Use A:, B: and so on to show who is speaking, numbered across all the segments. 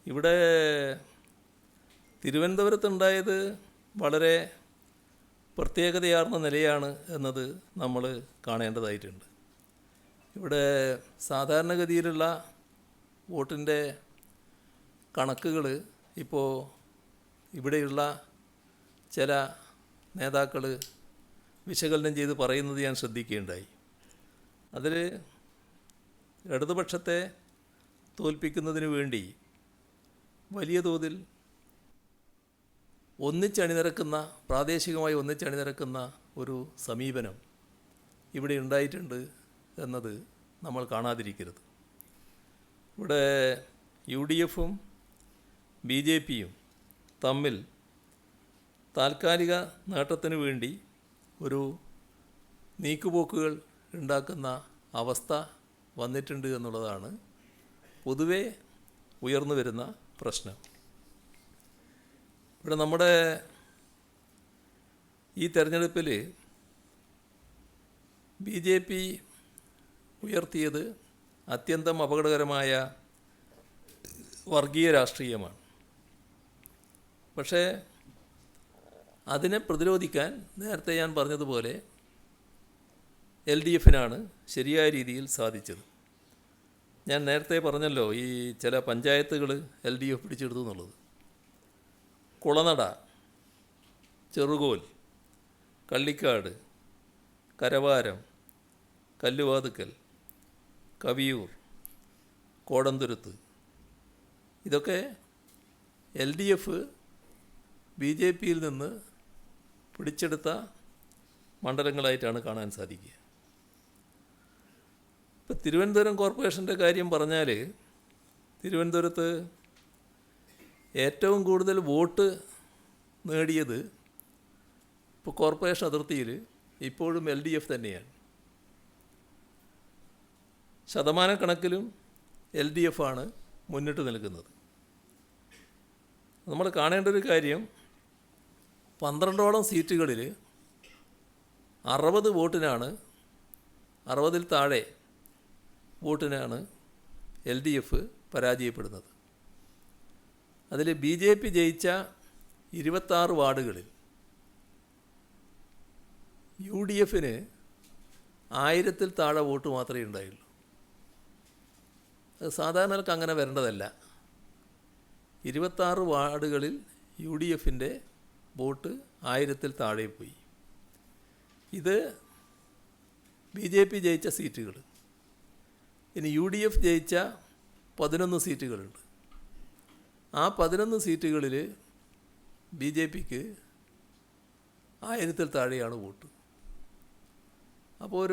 A: ഇവിടെ തിരുവനന്തപുരത്തുണ്ടായത് വളരെ പ്രത്യേകതയാർന്ന നിലയാണ് എന്നത് നമ്മൾ കാണേണ്ടതായിട്ടുണ്ട്. ഇവിടെ സാധാരണഗതിയിലുള്ള വോട്ടിൻ്റെ കണക്കുകൾ ഇപ്പോൾ ഇവിടെയുള്ള ചില നേതാക്കൾ വിശകലനം ചെയ്ത് പറയുന്നത് ഞാൻ ശ്രദ്ധിക്കുകയുണ്ടായി. അതിൽ ഇടതുപക്ഷത്തെ തോൽപ്പിക്കുന്നതിന് വേണ്ടി വലിയ തോതിൽ പ്രാദേശികമായി ഒന്നിച്ചണിനിരക്കുന്ന ഒരു സമീപനം ഇവിടെ ഉണ്ടായിട്ടുണ്ട് എന്നത് നമ്മൾ കാണാതിരിക്കരുത്. ഇവിടെ UDFും BJPയും തമ്മിൽ താൽക്കാലിക നേട്ടത്തിന് വേണ്ടി ഒരു നീക്കുപോക്കുകൾ ഉണ്ടാക്കുന്ന അവസ്ഥ വന്നിട്ടുണ്ട് എന്നുള്ളതാണ് പൊതുവെ ഉയർന്നു വരുന്ന പ്രശ്നം. ഇവിടെ നമ്മുടെ ഈ തെരഞ്ഞെടുപ്പിൽ BJP ഉയർത്തിയത് അത്യന്തം അപകടകരമായ വർഗീയ രാഷ്ട്രീയമാണ്. പക്ഷേ അതിനെ പ്രതിരോധിക്കാൻ നേരത്തെ ഞാൻ പറഞ്ഞതുപോലെ LDFനാണ് ശരിയായ രീതിയിൽ സാധിച്ചത്. ഞാൻ നേരത്തെ പറഞ്ഞല്ലോ ഈ ചില പഞ്ചായത്തുകൾ LDF പിടിച്ചെടുത്തു എന്നുള്ളത്. കുളനട, ചെറുകോൽ, കള്ളിക്കാട്, കരവാരം, കല്ലുവാതുക്കൽ, കവിയൂർ, കോടന്തുരുത്ത്, ഇതൊക്കെ LDF BJPയിൽ നിന്ന് പിടിച്ചെടുത്ത മണ്ഡലങ്ങളായിട്ടാണ് കാണാൻ സാധിക്കുക. ഇപ്പോൾ തിരുവനന്തപുരം കോർപ്പറേഷൻ്റെ കാര്യം പറഞ്ഞാൽ തിരുവനന്തപുരത്ത് ഏറ്റവും കൂടുതൽ വോട്ട് നേടിയത് ഇപ്പോൾ കോർപ്പറേഷൻ അതിർത്തിയിൽ ഇപ്പോഴും LDF തന്നെയാണ്. ശതമാനക്കണക്കിലും LDF ആണ് മുന്നിട്ട് നിൽക്കുന്നത്. നമ്മൾ കാണേണ്ട ഒരു കാര്യം, 12ഓളം സീറ്റുകളിൽ 60 വോട്ടിനാണ്, 60-ൽ താഴെ വോട്ടിനാണ് LDF പരാജയപ്പെടുന്നത്. അതിൽ BJP ജയിച്ച 26 വാർഡുകളിൽ UDFന് 1000-ൽ താഴെ വോട്ട് മാത്രമേ ഉണ്ടായുള്ളൂ. അത് സാധാരണക്ക് അങ്ങനെ വരേണ്ടതല്ല. 26 വാർഡുകളിൽ UDFൻ്റെ വോട്ട് 1000-ൽ താഴെ പോയി. ഇത് BJP ജയിച്ച സീറ്റുകൾ. ഇനി UDF ജയിച്ച 11 സീറ്റുകളുണ്ട്. ആ 11 സീറ്റുകളിൽ BJPക്ക് 1000-ൽ താഴെയാണ് വോട്ട്. അപ്പോൾ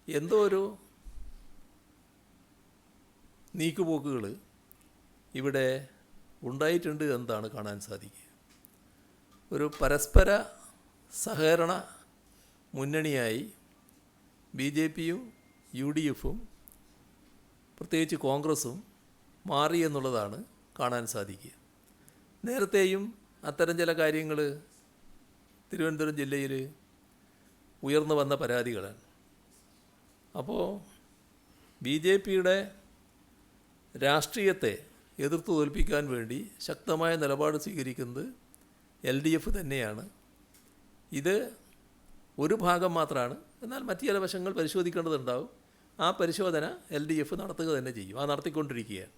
A: എന്തോ ഒരു നീക്കുപോക്കുകൾ ഇവിടെ ഉണ്ടായിട്ടുണ്ട് എന്നതാണ് കാണാൻ സാധിക്കുക. ഒരു പരസ്പര സഹകരണ മുന്നണിയായി BJPയും UDFും പ്രത്യേകിച്ച് കോൺഗ്രസും മാറി എന്നുള്ളതാണ് കാണാൻ സാധിക്കുക. നേരത്തെയും അത്തരം ചില കാര്യങ്ങൾ തിരുവനന്തപുരം ജില്ലയിൽ ഉയർന്നു വന്ന പരാതികളാണ്. അപ്പോൾ BJPയുടെ രാഷ്ട്രീയത്തെ എതിർത്ത് തോൽപ്പിക്കാൻ വേണ്ടി ശക്തമായ നിലപാട് സ്വീകരിക്കുന്നത് LDF തന്നെയാണ്. ഇത് ഒരു ഭാഗം മാത്രമാണ്. എന്നാൽ മറ്റു ചില വശങ്ങൾ പരിശോധിക്കേണ്ടതുണ്ടാവും. ആ പരിശോധന LDF നടത്തുക തന്നെ ചെയ്യും. നടത്തിക്കൊണ്ടിരിക്കുകയാണ്.